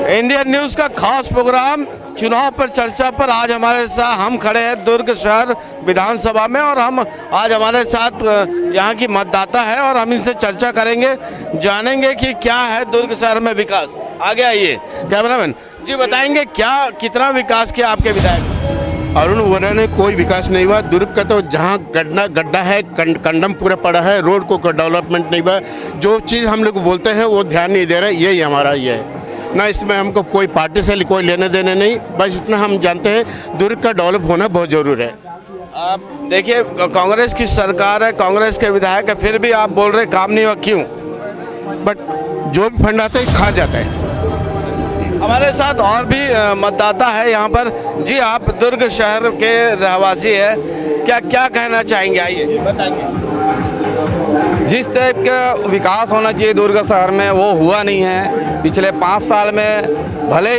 Indian news का खास programme चुनाव पर चर्चा पर आज हमारे साथ हम खड़े हैं दुर्ग शहर विधानसभा में और हम आज हमारे साथ यहाँ की मतदाता है और हम इनसे चर्चा करेंगे, जानेंगे कि क्या है दुर्ग शहर में विकास। आगे आइए कैमरामैन जी, बताएंगे क्या कितना विकास किया आपके विधायक? अरुण वोरा ने कोई विकास नहीं हुआ। दुर्ग का तो जहाँ गड्ढा है, कंडम पूरा पड़ा है, रोड को डेवलपमेंट नहीं हुआ। जो चीज़ हम लोग बोलते हैं वो ध्यान नहीं दे रहे। यही हमारा ये है ना, इसमें हमको कोई पार्टी से कोई लेने देने नहीं। बस इतना हम जानते हैं दुर्ग का डेवलप होना बहुत ज़रूरी है। आप देखिए कांग्रेस की सरकार है, कांग्रेस के विधायक है, फिर भी आप बोल रहे काम नहीं हुआ, क्यों? बट जो भी फंड आता है खा जाता है। हमारे साथ और भी मतदाता है यहाँ पर। जी, आप दुर्ग शहर के रहवासी है, क्या कहना चाहेंगे? आइए बताएंगे। जिस टाइप का विकास होना चाहिए दुर्ग शहर में वो हुआ नहीं है। पिछले 5 साल में भले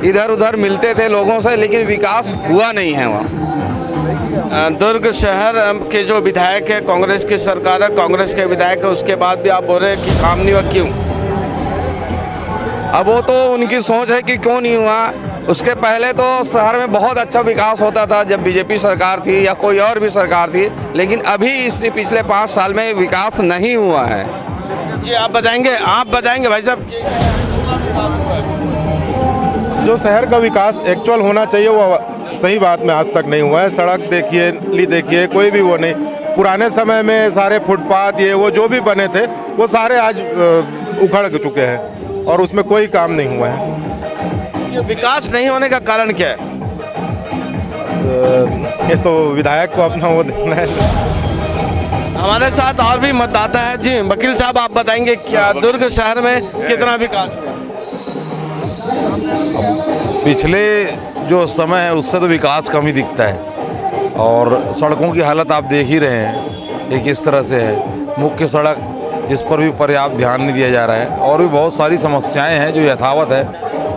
इधर उधर मिलते थे लोगों से, लेकिन विकास हुआ नहीं है वहाँ। दुर्ग शहर के जो विधायक है, कांग्रेस की सरकार है, कांग्रेस के विधायक है, उसके बाद भी आप बोल रहे हैं कि काम नहीं हुआ, क्यों? अब वो तो उनकी सोच है कि क्यों नहीं हुआ। उसके पहले तो शहर में बहुत अच्छा विकास होता था जब बीजेपी सरकार थी या कोई और भी सरकार थी, लेकिन अभी इस पिछले 5 साल में विकास नहीं हुआ है। जी, आप बताएंगे भाई साहब। जो शहर का विकास एक्चुअल होना चाहिए वो सही बात में आज तक नहीं हुआ है। सड़क देखिए, ली देखिए, कोई भी वो नहीं। पुराने समय में सारे फुटपाथ ये वो जो भी बने थे वो सारे आज उखड़ चुके हैं और उसमें कोई काम नहीं हुआ है। ये विकास नहीं होने का कारण क्या है? ये तो विधायक को अपना वो देखना है। हमारे साथ और भी मतदाता है। जी वकील साहब, आप बताएंगे क्या दुर्ग शहर में कितना विकास हुआ? पिछले जो समय है उससे तो विकास कम ही दिखता है और सड़कों की हालत आप देख ही रहे हैं कि किस तरह से है। मुख्य सड़क जिस पर भी पर्याप्त ध्यान नहीं दिया जा रहा है और भी बहुत सारी समस्याएं हैं जो यथावत है,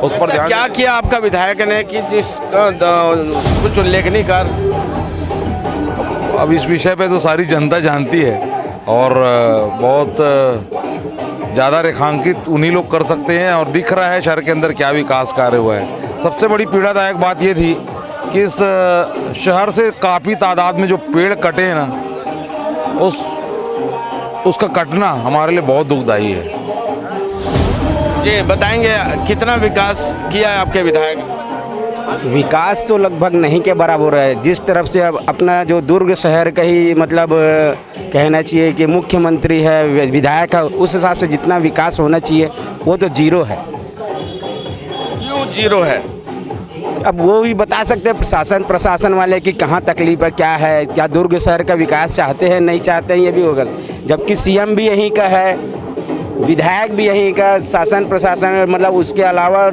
उस पर ध्यान। क्या किया आपका विधायक ने कि जिस कुछ उल्लेखनीय कर? अब इस विषय पे तो सारी जनता जानती है और बहुत ज़्यादा रेखांकित उन्हीं लोग कर सकते हैं और दिख रहा है शहर के अंदर क्या विकास कार्य हुआ है। सबसे बड़ी पीड़ादायक बात ये थी कि इस शहर से काफ़ी तादाद में जो पेड़ कटे हैं ना, उसका कटना हमारे लिए बहुत दुखदायी है। जी बताएंगे कितना विकास किया है आपके विधायक? विकास तो लगभग नहीं के बराबर है। जिस तरफ से अब अपना जो दुर्ग शहर का ही मतलब कहना चाहिए कि मुख्यमंत्री है, विधायक है, उस हिसाब से जितना विकास होना चाहिए वो तो जीरो है। क्यों जीरो है? अब वो भी बता सकते हैं प्रशासन वाले कि कहाँ तकलीफ है, क्या दुर्ग शहर का विकास चाहते हैं नहीं चाहते हैं, ये भी होगा। जबकि सीएम भी यहीं का है, विधायक भी यहीं का, शासन प्रशासन मतलब उसके अलावा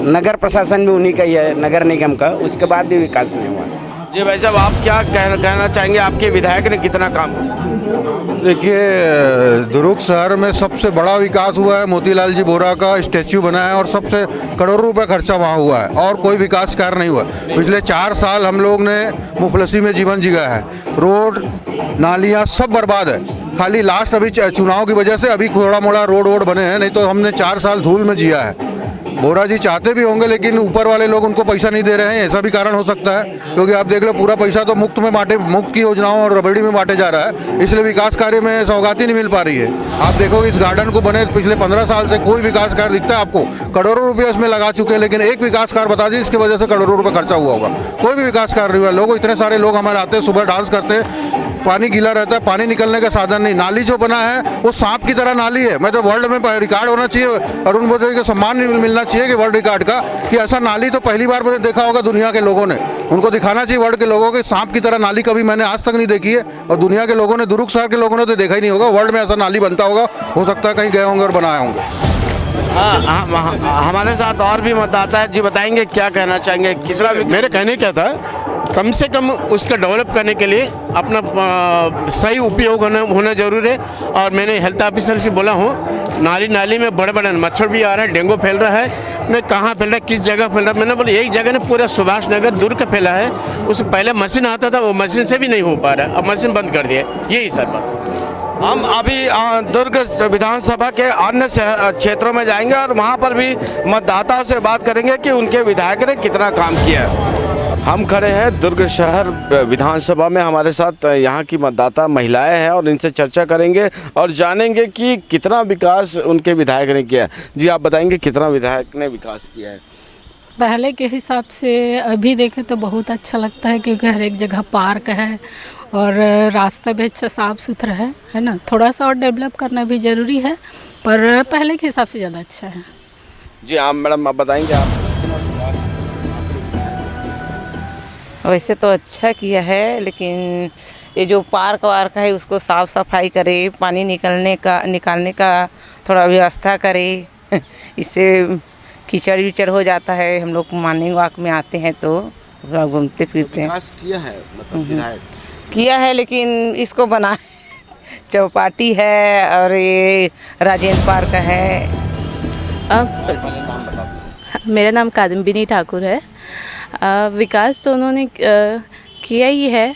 नगर प्रशासन भी उन्हीं का ही है, नगर निगम का। उसके बाद भी विकास नहीं हुआ। जी भाई साहब, आप क्या कहना चाहेंगे? आपके विधायक ने कितना काम किया? देखिए, दुर्ग शहर में सबसे बड़ा विकास हुआ है, मोतीलाल जी वोरा का स्टैच्यू बना है और सबसे करोड़ों रुपए खर्चा वहाँ हुआ है और कोई विकास कार्य नहीं हुआ। पिछले 4 साल हम लोग ने मुफलसी में जीवन जिया है। रोड नालियाँ सब बर्बाद है। खाली लास्ट अभी चुनाव की वजह से अभी थोड़ा मोड़ा रोड बने हैं, नहीं तो हमने 4 साल धूल में जिया है। वोरा जी चाहते भी होंगे लेकिन ऊपर वाले लोग उनको पैसा नहीं दे रहे हैं, ऐसा भी कारण हो सकता है। क्योंकि आप देख लो पूरा पैसा तो मुफ्त की योजनाओं और रबड़ी में बांटे जा रहा है, इसलिए विकास कार्य में सौगाती नहीं मिल पा रही है। आप देखोगे इस गार्डन को बने पिछले 15 साल से कोई विकास कार्य दिखता है आपको? करोड़ों रुपये इसमें लगा चुके हैं, लेकिन एक विकास कार्य बता दीजिए इसकी वजह से करोड़ों रुपये खर्चा हुआ होगा। कोई भी विकास कार्य नहीं हुआ। लोग इतने सारे लोग हमारे आते हैं, सुबह डांस करते हैं, पानी गीला रहता है, पानी निकलने का साधन नहीं। नाली जो बना है वो सांप की तरह नाली है। मैं तो वर्ल्ड में रिकॉर्ड होना चाहिए, अरुण मोदी को सम्मान मिलना चाहिए कि वर्ल्ड रिकॉर्ड का, कि ऐसा नाली तो पहली बार मैंने देखा होगा दुनिया के लोगों ने। उनको दिखाना चाहिए वर्ल्ड के लोगों के, सांप की तरह नाली कभी मैंने आज तक नहीं देखी है और दुनिया के लोगों ने, दुर्ग शहर के लोगों ने तो देखा ही नहीं होगा। वर्ल्ड में ऐसा नाली बनता होगा, हो सकता है कहीं गए होंगे और बनाए होंगे। हमारे साथ और भी मतदाता है। जी बताएंगे क्या कहना चाहेंगे? कितना मेरे कहने क्या था, कम से कम उसका डेवलप करने के लिए अपना सही उपयोग होना जरूरी है। और मैंने हेल्थ ऑफिसर से बोला हूँ, नाली में बड़े बड़े मच्छर भी आ रहा है, डेंगू फैल रहा है। मैं कहाँ फैल रहा है, किस जगह फैल रहा है? मैंने बोला एक जगह ने पूरा सुभाष नगर दुर्ग का फैला है। उससे पहले मशीन आता था, वो मशीन से भी नहीं हो पा रहा है, अब मशीन बंद कर दिया। यही सर बस। हम अभी दुर्ग विधानसभा के अन्य क्षेत्रों में जाएंगे और वहां पर भी मतदाताओं से बात करेंगे कि उनके विधायक ने कितना काम किया है। हम खड़े हैं दुर्ग शहर विधानसभा में, हमारे साथ यहाँ की मतदाता महिलाएं हैं और इनसे चर्चा करेंगे और जानेंगे कि कितना विकास उनके विधायक ने किया है। जी, आप बताएंगे कितना विधायक ने विकास किया है? पहले के हिसाब से अभी देखें तो बहुत अच्छा लगता है, क्योंकि हर एक जगह पार्क है और रास्ता भी अच्छा साफ़ सुथरा है ना। थोड़ा सा और डेवलप करना भी ज़रूरी है, पर पहले के हिसाब से ज़्यादा अच्छा है। जी आप मैडम, आप बताएंगे आप? वैसे तो अच्छा किया है, लेकिन ये जो पार्क वार्क है उसको साफ़ सफाई करे, पानी निकालने का थोड़ा व्यवस्था करे। इससे कीचड़ विचड़ हो जाता है। हम लोग मॉर्निंग वॉक में आते हैं तो थोड़ा घूमते फिरते हैं। विकास किया है, मतलब विधायक किया है, लेकिन इसको बना चौपाटी है और ये राजेंद्र पार्क है। अब मेरा नाम कादम्बिनी ठाकुर है। विकास तो उन्होंने किया ही है,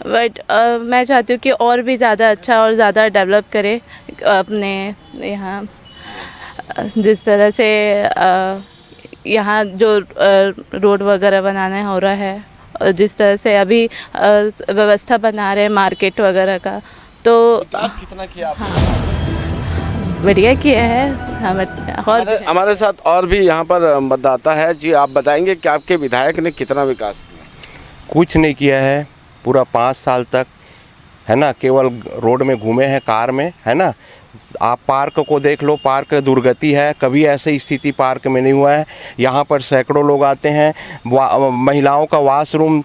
बट मैं चाहती हूँ कि और भी ज़्यादा अच्छा और ज़्यादा डेवलप करे अपने यहाँ। जिस तरह से यहाँ जो रोड वगैरह बनाना हो रहा है, और जिस तरह से अभी व्यवस्था बना रहे हैं मार्केट वगैरह का, तो विकास कितना किया आपने? बढ़िया किया है। हमारे साथ और भी यहाँ पर मतदाता है। जी आप बताएंगे कि आपके विधायक ने कितना विकास किया? कुछ नहीं किया है पूरा 5 साल तक, है ना। केवल रोड में घूमे हैं कार में, है ना। आप पार्क को देख लो, पार्क दुर्गति है, कभी ऐसी स्थिति पार्क में नहीं हुआ है। यहाँ पर सैकड़ों लोग आते हैं। महिलाओं का वॉशरूम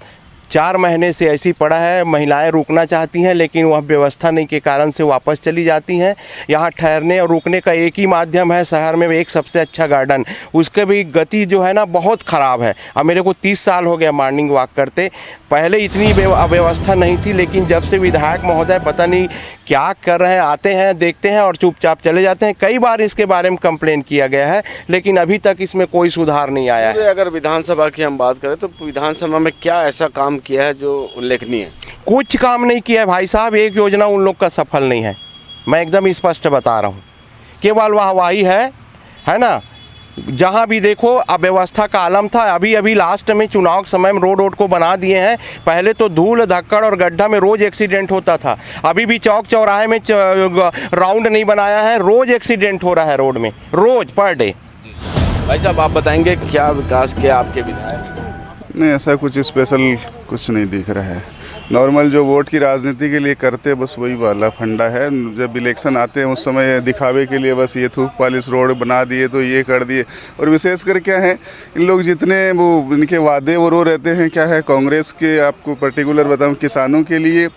4 महीने से ऐसी पड़ा है, महिलाएं रुकना चाहती हैं लेकिन वह व्यवस्था नहीं के कारण से वापस चली जाती हैं। यहाँ ठहरने और रुकने का एक ही माध्यम है शहर में, एक सबसे अच्छा गार्डन, उसके भी गति जो है ना बहुत ख़राब है। अब मेरे को 30 साल हो गया मॉर्निंग वॉक करते, पहले इतनी अव्यवस्था नहीं थी, लेकिन जब से विधायक महोदय पता नहीं क्या कर रहे हैं, आते हैं देखते हैं और चुपचाप चले जाते हैं। कई बार इसके बारे में कंप्लेन किया गया है, लेकिन अभी तक इसमें कोई सुधार नहीं आया है। अगर विधानसभा की हम बात करें तो विधानसभा में क्या ऐसा काम किया है जो उल्लेखनीय है? कुछ काम नहीं किया है भाई साहब। एक योजना उन लोग का सफल नहीं है, मैं एकदम स्पष्ट बता रहा हूँ। केवल वाहवाही है ना। जहाँ भी देखो अव्यवस्था का आलम था। अभी लास्ट में चुनाव के समय में रोड को बना दिए हैं। पहले तो धूल धक्कड़ और गड्ढा में रोज़ एक्सीडेंट होता था, अभी भी चौक चौराहे में राउंड नहीं बनाया है, रोज़ एक्सीडेंट हो रहा है रोड में, रोज़ पर डे। भाई साहब आप बताएंगे क्या विकास किया आपके विधायक? नहीं, ऐसा कुछ स्पेशल कुछ नहीं दिख रहा है। नॉर्मल जो वोट की राजनीति के लिए करते बस वही वाला फंडा है। जब इलेक्शन आते हैं उस समय दिखावे के लिए बस ये थूक पालिश रोड बना दिए तो ये कर दिए। और विशेषकर क्या है, इन लोग जितने वो इनके वादे वो रहते हैं, क्या है कांग्रेस के, आपको पर्टिकुलर बताऊं, किसानों के लिए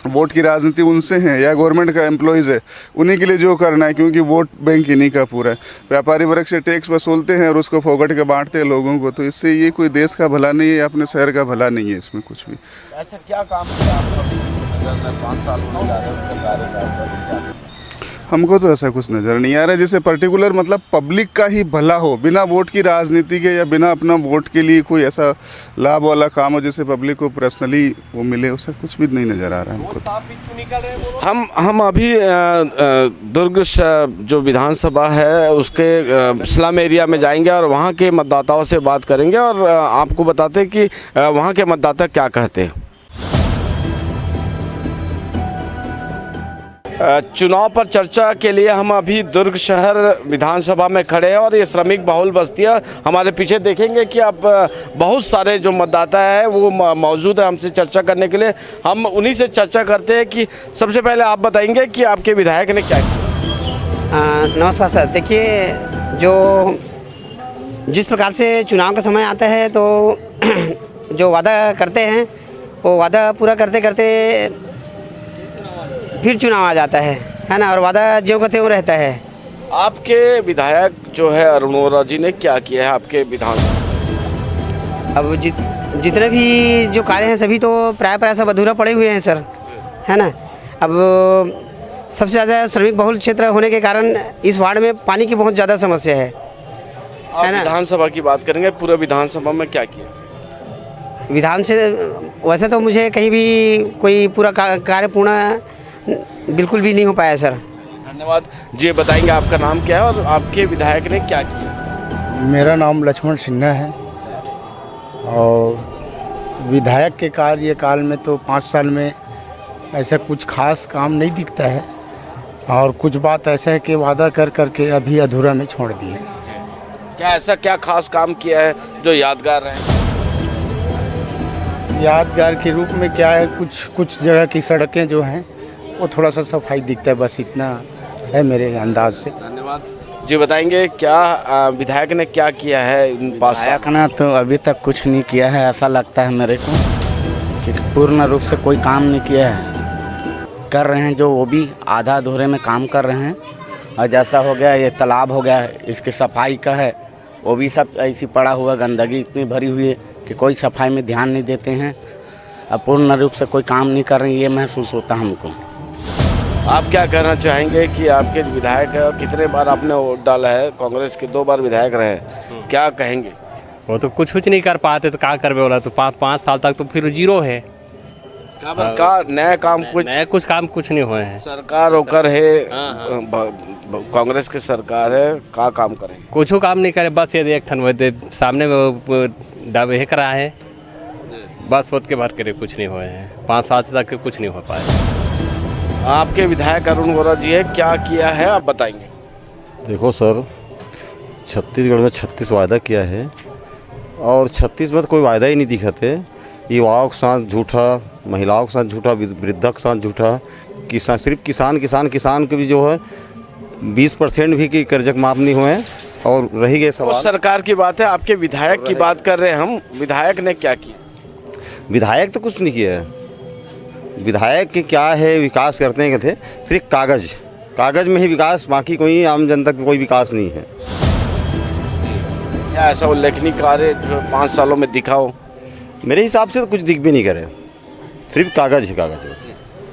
वोट की राजनीति उनसे है या गवर्नमेंट का एम्प्लॉयज़ है उन्हीं के लिए जो करना है, क्योंकि वोट बैंक इन्हीं का पूरा है। व्यापारी वर्ग से टैक्स वसूलते हैं और उसको फोकट के बांटते हैं लोगों को, तो इससे ये कोई देश का भला नहीं है, अपने शहर का भला नहीं है इसमें कुछ भी। ऐसा क्या काम किया आपने 5 साल में जा रहे हैं? हमको तो ऐसा कुछ नज़र नहीं आ रहा है जिससे पर्टिकुलर मतलब पब्लिक का ही भला हो, बिना वोट की राजनीति के या बिना अपना वोट के लिए कोई ऐसा लाभ वाला काम हो जिससे पब्लिक को पर्सनली वो मिले, उससे कुछ भी नहीं नज़र आ रहा है हमको तो। हम अभी दुर्ग जो विधानसभा है उसके स्लम एरिया में जाएंगे और वहाँ के मतदाताओं से बात करेंगे और आपको बताते हैं कि वहाँ के मतदाता क्या कहते हैं। चुनाव पर चर्चा के लिए हम अभी दुर्ग शहर विधानसभा में खड़े हैं और ये श्रमिक बहुल बस्तियाँ हमारे पीछे देखेंगे कि आप बहुत सारे जो मतदाता है वो मौजूद है हमसे चर्चा करने के लिए। हम उन्हीं से चर्चा करते हैं कि सबसे पहले आप बताएंगे कि आपके विधायक ने क्या किया। नमस्कार सर। देखिए, जो जिस प्रकार से चुनाव का समय आता है तो जो वादा करते हैं वो वादा पूरा करते करते फिर चुनाव आ जाता है ना, और वादा जो कहते हैं वो रहता है। आपके विधायक जो है अरुण वोरा जी ने क्या किया है आपके विधान? अब जितने भी जो कार्य हैं सभी तो प्राय सब अधूरा पड़े हुए हैं सर, है ना। अब सबसे ज़्यादा श्रमिक बहुल क्षेत्र होने के कारण इस वार्ड में पानी की बहुत ज़्यादा समस्या है ना। विधानसभा की बात करेंगे, पूरा विधानसभा में क्या किया? विधान से वैसे तो मुझे कहीं भी कोई पूरा कार्य पूर्ण बिल्कुल भी नहीं हो पाया सर। धन्यवाद जी। बताएंगे आपका नाम क्या है और आपके विधायक ने क्या किया? मेरा नाम लक्ष्मण सिन्हा है और विधायक के कार्यकाल में तो 5 साल में ऐसा कुछ खास काम नहीं दिखता है और कुछ बात ऐसा है कि वादा कर करके अभी अधूरा में छोड़ दिए। क्या ऐसा क्या खास काम किया है जो यादगार रहे? यादगार के रूप में क्या है, कुछ जगह की सड़कें जो हैं वो थोड़ा सा सफाई दिखता है, बस इतना है मेरे अंदाज से। धन्यवाद जी। बताएंगे क्या विधायक ने क्या किया है इन 5 साल? विधायक ने तो अभी तक कुछ नहीं किया है, ऐसा लगता है मेरे को कि पूर्ण रूप से कोई काम नहीं किया है। कर रहे हैं जो वो भी आधा अधूरे में काम कर रहे हैं। और जैसा हो गया ये तालाब हो गया, इसकी सफाई का है, वो भी सब ऐसी पड़ा हुआ, गंदगी इतनी भरी हुई है कि कोई सफाई में ध्यान नहीं देते हैं। अब पूर्ण रूप से कोई काम नहीं कर रहे हैं, ये महसूस होता है हमको। आप क्या कहना चाहेंगे कि आपके विधायक कितने बार आपने वोट डाला है? कांग्रेस के 2 बार विधायक रहे, क्या कहेंगे? वो तो कुछ नहीं कर पाते तो क्या करवे बोला, तो 5 साल तक तो फिर जीरो है। का नया काम कुछ काम कुछ नहीं हुए हैं। सरकार होकर है, कांग्रेस की सरकार है, का काम करें? कुछ काम नहीं करे, बस ये एक ठन सामने दावे करा है, बस वोट के भर करे कुछ नहीं हुए हैं। 5 साल तक कुछ नहीं हो पाए। आपके विधायक अरुण वोरा जी है, क्या किया है आप बताएंगे? देखो सर, छत्तीसगढ़ में 36 वायदा किया है और 36 में तो कोई वायदा ही नहीं दिखाते। युवाओं के साथ झूठा, महिलाओं के साथ झूठा, वृद्धा के साथ झूठा, सिर्फ किसान के भी जो है 20% भी की कर्ज माफ नहीं हुए हैं। और रही गए सवाल सरकार की बात है, आपके विधायक की बात कर रहे हैं हम। विधायक ने क्या किया? विधायक तो कुछ नहीं किया है। विधायक के क्या है, विकास करते हैं कहते, सिर्फ कागज में ही विकास, बाकी कोई आम जनता का कोई विकास नहीं है। क्या ऐसा उल्लेखनीय कार्य जो 5 सालों में दिखा हो? मेरे हिसाब से तो कुछ दिख भी नहीं करे, सिर्फ कागज।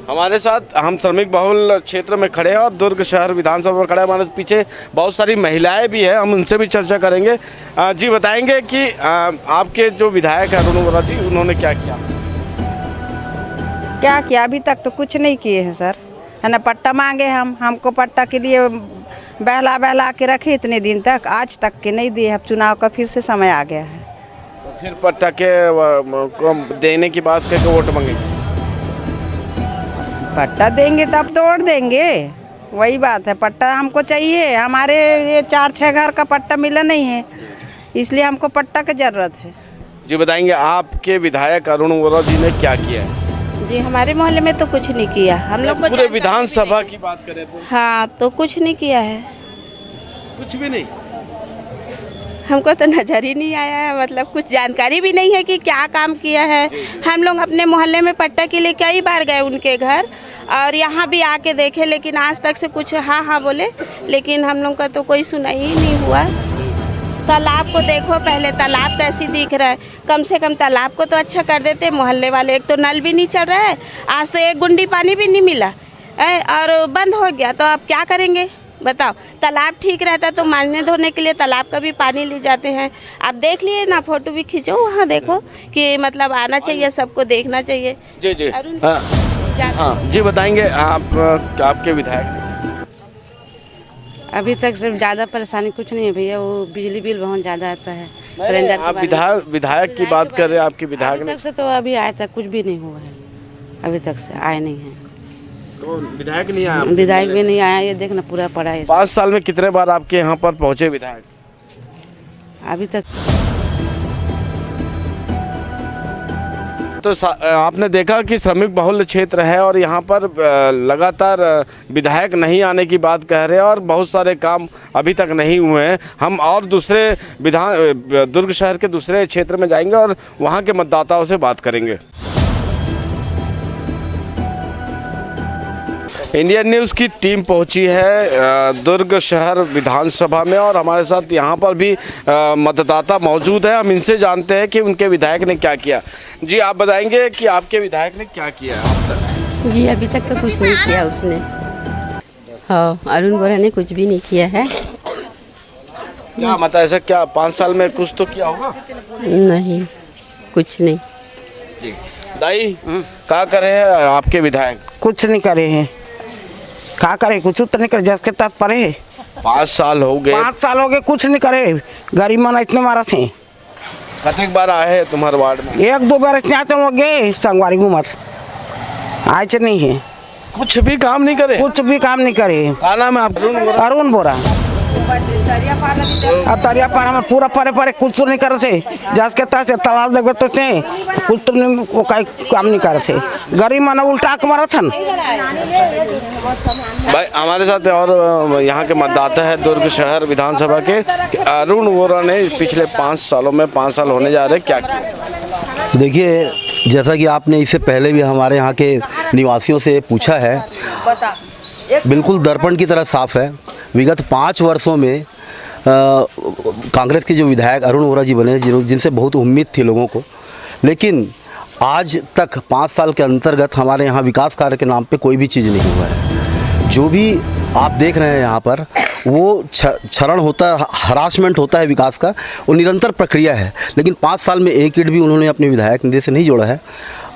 हमारे साथ हम श्रमिक बहुल क्षेत्र में खड़े हैं और दुर्ग शहर विधानसभा में खड़े हैं। हमारे पीछे बहुत सारी महिलाएं भी हैं, हम उनसे भी चर्चा करेंगे। जी बताएंगे कि आपके जो विधायक है अरुण वोरा जी, उन्होंने क्या किया? क्या किया? अभी तक तो कुछ नहीं किए हैं सर, है ना। पट्टा मांगे हमको पट्टा के लिए बहला के रखे इतने दिन तक, आज तक के नहीं दिए। अब चुनाव का फिर से समय आ गया है, तो फिर पट्टा के को देने की बात करके वोट मांगेंगे? पट्टा देंगे तब तो वोट देंगे, वही बात है। पट्टा हमको चाहिए, हमारे ये 4-6 घर का पट्टा मिला नहीं है, इसलिए हमको पट्टा की ज़रूरत है। जी बताएंगे आपके विधायक अरुण वोरा जी ने क्या किया है? जी हमारे मोहल्ले में तो कुछ नहीं किया। हम लोग को पूरे विधानसभा की बात करें तो? हाँ, तो कुछ नहीं किया है, कुछ भी नहीं। हमको तो नज़र ही नहीं आया है, मतलब कुछ जानकारी भी नहीं है कि क्या काम किया है। हम लोग अपने मोहल्ले में पट्टा के लिए कई बार गए उनके घर और यहाँ भी आके देखे, लेकिन आज तक से कुछ हाँ बोले, लेकिन हम लोग का तो कोई सुनाई ही नहीं हुआ। तालाब को देखो, पहले तालाब कैसी दिख रहा है, कम से कम तालाब को तो अच्छा कर देते मोहल्ले वाले। एक तो नल भी नहीं चल रहा है, आज तो एक गुंडी पानी भी नहीं मिला है और बंद हो गया, तो आप क्या करेंगे बताओ। तालाब ठीक रहता तो मांजने धोने के लिए तालाब का भी पानी ले जाते हैं। आप देख लिए ना, फोटो भी खींचो, वहाँ देखो कि मतलब आना चाहिए, सबको देखना चाहिए। जी हाँ जी बताएंगे आपके विधायक? अभी तक सिर्फ ज़्यादा परेशानी कुछ नहीं है भैया, वो बिजली बिल बहुत ज़्यादा आता है सिलेंडर। आप विधायक की बात कर रहे हैं, आपके विधायक अभी तक से तो अभी आया था, कुछ भी नहीं हुआ है, अभी तक से आए नहीं है। कौन विधायक नहीं आया? विधायक भी नहीं आया, ये देखना पूरा पड़ा है। 5 साल में कितने बार आपके यहाँ पर पहुँचे विधायक? अभी तक तो आपने देखा कि श्रमिक बहुल क्षेत्र है और यहाँ पर लगातार विधायक नहीं आने की बात कह रहे हैं और बहुत सारे काम अभी तक नहीं हुए हैं। हम और दूसरे दुर्ग शहर के दूसरे क्षेत्र में जाएंगे और वहाँ के मतदाताओं से बात करेंगे। इंडियन न्यूज़ की टीम पहुंची है दुर्ग शहर विधानसभा में और हमारे साथ यहाँ पर भी मतदाता मौजूद है। हम इनसे जानते हैं कि उनके विधायक ने क्या किया। जी आप बताएंगे कि आपके विधायक ने क्या किया अब तक? जी अभी तक तो कुछ नहीं किया उसने। हाँ, अरुण वोरा ने कुछ भी नहीं किया है। क्या मतलब ऐसा क्या 5 साल में कुछ तो किया होगा? नहीं, कुछ नहीं। जी दाई क्या करे हैं आपके विधायक? कुछ नहीं करे हैं। क्या करे, कुछ तो नहीं करे, जस के तहत परे 5 साल हो गए। 5 साल हो गए, कुछ नहीं करे। गरीब मन इतने मारा थे। कतेक बार आए हैं तुम्हारे वार्ड में? 1-2 बार इतने आते हो गए संगवारी घूमत, आए नहीं है। कुछ भी काम नहीं करे? कुछ भी काम नहीं करे। क्या नाम है आपका? अरुण बोरा। अब तरिया पार हम पूरा परे परे कुछ तो नहीं करते, जस के तहत तालाब लगे तो कुछ तो नहीं, वो काम नहीं करते। गरीब मन उल्टा के मारा था। भाई हमारे साथ और यहाँ के मतदाता है दुर्ग शहर विधानसभा के, अरुण वोरा ने पिछले 5 सालों में 5 साल होने जा रहे, क्या किया? देखिए, जैसा कि आपने इससे पहले भी हमारे यहाँ के निवासियों से पूछा है, बिल्कुल दर्पण की तरह साफ है। विगत 5 वर्षों में कांग्रेस के जो विधायक अरुण वोरा जी बने, जिनसे बहुत उम्मीद थी लोगों को, लेकिन आज तक 5 साल के अंतर्गत हमारे यहाँ विकास कार्य के नाम पे कोई भी चीज़ नहीं हुआ है। जो भी आप देख रहे हैं यहाँ पर, वो क्षरण होता है, हरासमेंट होता है विकास का, वो निरंतर प्रक्रिया है। लेकिन 5 साल में एक ईंट भी उन्होंने अपने विधायक निधि से नहीं जोड़ा है।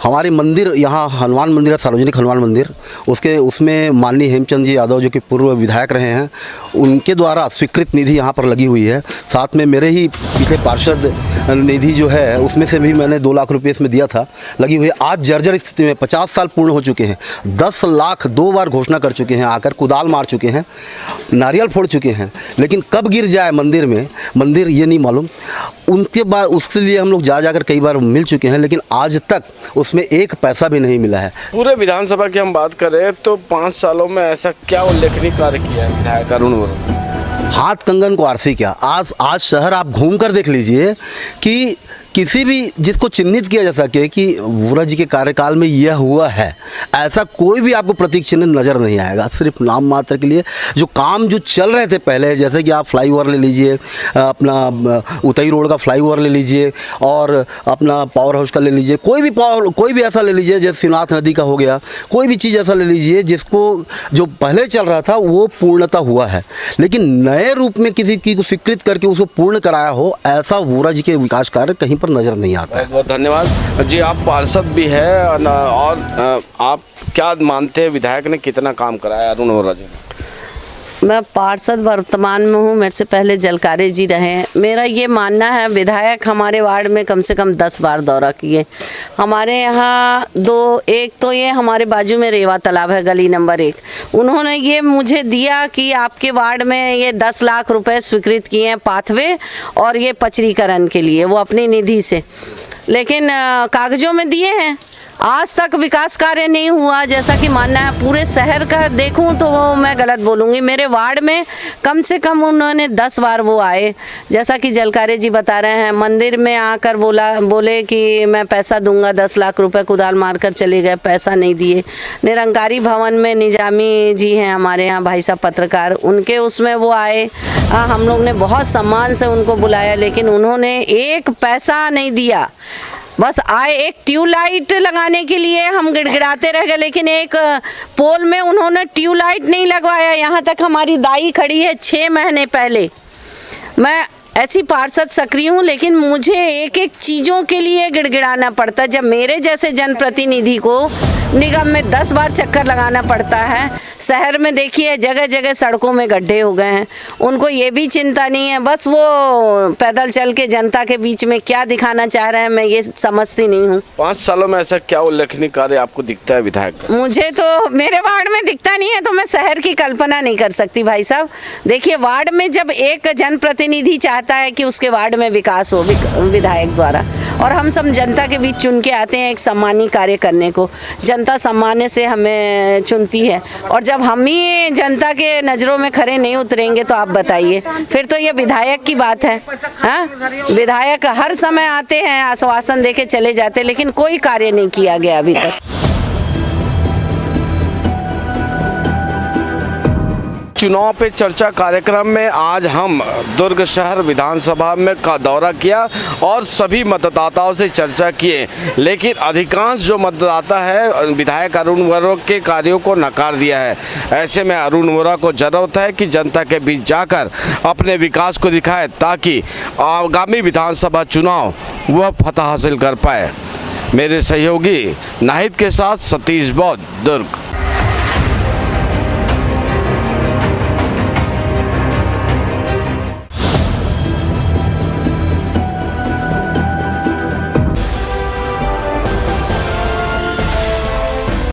हमारे मंदिर, यहाँ हनुमान मंदिर है, सार्वजनिक हनुमान मंदिर, उसमें माननीय हेमचंद जी यादव जो कि पूर्व विधायक रहे हैं, उनके द्वारा स्वीकृत निधि यहाँ पर लगी हुई है। साथ में मेरे ही पिछले पार्षद निधि जो है, उसमें से भी मैंने 2 लाख रुपये इसमें दिया था, लगी हुई है। आज जर्जर स्थिति में 50 साल पूर्ण हो चुके हैं, 10 लाख 2 बार घोषणा कर चुके हैं, आकर कुदाल मार चुके हैं, नारियल फोड़ चुके हैं, लेकिन कब गिर जाए मंदिर ये नहीं मालूम। उनके बाद उसके लिए हम लोग जाकर कई बार मिल चुके हैं, लेकिन आज तक उसमें 1 पैसा भी नहीं मिला है। पूरे विधानसभा की हम बात करें तो 5 सालों में ऐसा क्या उल्लेखनीय कार्य किया है विधायक अरुण वोरा? हाथ कंगन को आरसी क्या। आज शहर आप घूम कर देख लीजिए कि किसी भी जिसको चिन्हित किया जा सके कि वोरा जी के कार्यकाल में यह हुआ है, ऐसा कोई भी आपको प्रतीक चिन्ह नज़र नहीं आएगा। सिर्फ नाम मात्र के लिए जो काम जो चल रहे थे पहले, जैसे कि आप फ्लाईओवर ले लीजिए, अपना उतई रोड का फ्लाईओवर ले लीजिए, और अपना पावर हाउस का ले लीजिए, कोई भी ऐसा ले लीजिए, जैसे शिवनाथ नदी का हो गया, कोई भी चीज़ ऐसा ले लीजिए जिसको जो पहले चल रहा था वो पूर्णता हुआ है, लेकिन नए रूप में किसी की को स्वीकृत करके उसको पूर्ण कराया हो, ऐसा वोरा जी के विकास कार्य कहीं पर नजर नहीं आता है। बहुत धन्यवाद जी। आप पार्षद भी है और आप क्या मानते हैं विधायक ने कितना काम कराया अरुण वोरा जी ने? मैं पार्षद वर्तमान में हूँ, मेरे से पहले जलकारे जी रहे हैं। मेरा ये मानना है विधायक हमारे वार्ड में कम से कम 10 बार दौरा किए। हमारे यहाँ एक तो ये हमारे बाजू में रेवा तालाब है, गली नंबर 1, उन्होंने ये मुझे दिया कि आपके वार्ड में ये 10 लाख रुपए स्वीकृत किए हैं पाथवे और ये पचरीकरण के लिए, वो अपनी निधि से, लेकिन कागजों में दिए हैं, आज तक विकास कार्य नहीं हुआ। जैसा कि मानना है पूरे शहर का देखूं तो वो मैं गलत बोलूँगी, मेरे वार्ड में कम से कम उन्होंने 10 बार वो आए। जैसा कि जलकारे जी बता रहे हैं, मंदिर में आकर बोले कि मैं पैसा दूंगा, 10 लाख रुपए कुदाल मारकर चले गए, पैसा नहीं दिए। निरंकारी भवन में निजामी जी हैं हमारे यहाँ भाई साहब पत्रकार, उनके उसमें वो आए, हम लोग ने बहुत सम्मान से उनको बुलाया, लेकिन उन्होंने 1 पैसा नहीं दिया। बस आए एक ट्यूबलाइट लगाने के लिए, हम गिड़गिड़ाते रह गए, लेकिन एक पोल में उन्होंने ट्यूबलाइट नहीं लगवाया। यहाँ तक हमारी दाई खड़ी है 6 महीने पहले। मैं ऐसी पार्षद सक्रिय हूँ, लेकिन मुझे एक चीज़ों के लिए गिड़गिड़ाना पड़ता है। जब मेरे जैसे जनप्रतिनिधि को निगम में 10 बार चक्कर लगाना पड़ता है, शहर में देखिए जगह जगह सड़कों में गड्ढे हो गए हैं, उनको ये भी चिंता नहीं है, बस वो पैदल चल के जनता के बीच में क्या दिखाना चाह रहे हैं, मैं ये समझती नहीं हूँ। 5 सालों में ऐसा क्या उल्लेखनीय कार्य आपको दिखता है विधायक का? मुझे तो मेरे वार्ड में दिखता नहीं है, तो मैं शहर की कल्पना नहीं कर सकती भाई साहब। देखिए, वार्ड में जब एक जनप्रतिनिधि चाहता है कि उसके वार्ड में विकास हो विधायक द्वारा, और हम सब जनता के बीच चुन के आते हैं एक सम्मानी कार्य करने को, जनता सम्मान से हमें चुनती है, और जब हम ही जनता के नज़रों में खरे नहीं उतरेंगे तो आप बताइए, फिर तो ये विधायक की बात है। हाँ, विधायक हर समय आते हैं, आश्वासन देके चले जाते हैं, लेकिन कोई कार्य नहीं किया गया अभी तक। चुनाव पे चर्चा कार्यक्रम में आज हम दुर्ग शहर विधानसभा में का दौरा किया और सभी मतदाताओं से चर्चा किए, लेकिन अधिकांश जो मतदाता है विधायक अरुण वोरा के कार्यों को नकार दिया है। ऐसे में अरुण वोरा को जरूरत है कि जनता के बीच जाकर अपने विकास को दिखाए, ताकि आगामी विधानसभा चुनाव वह फतह हासिल कर पाए। मेरे सहयोगी नाहिद के साथ सतीश बौद्ध, दुर्ग।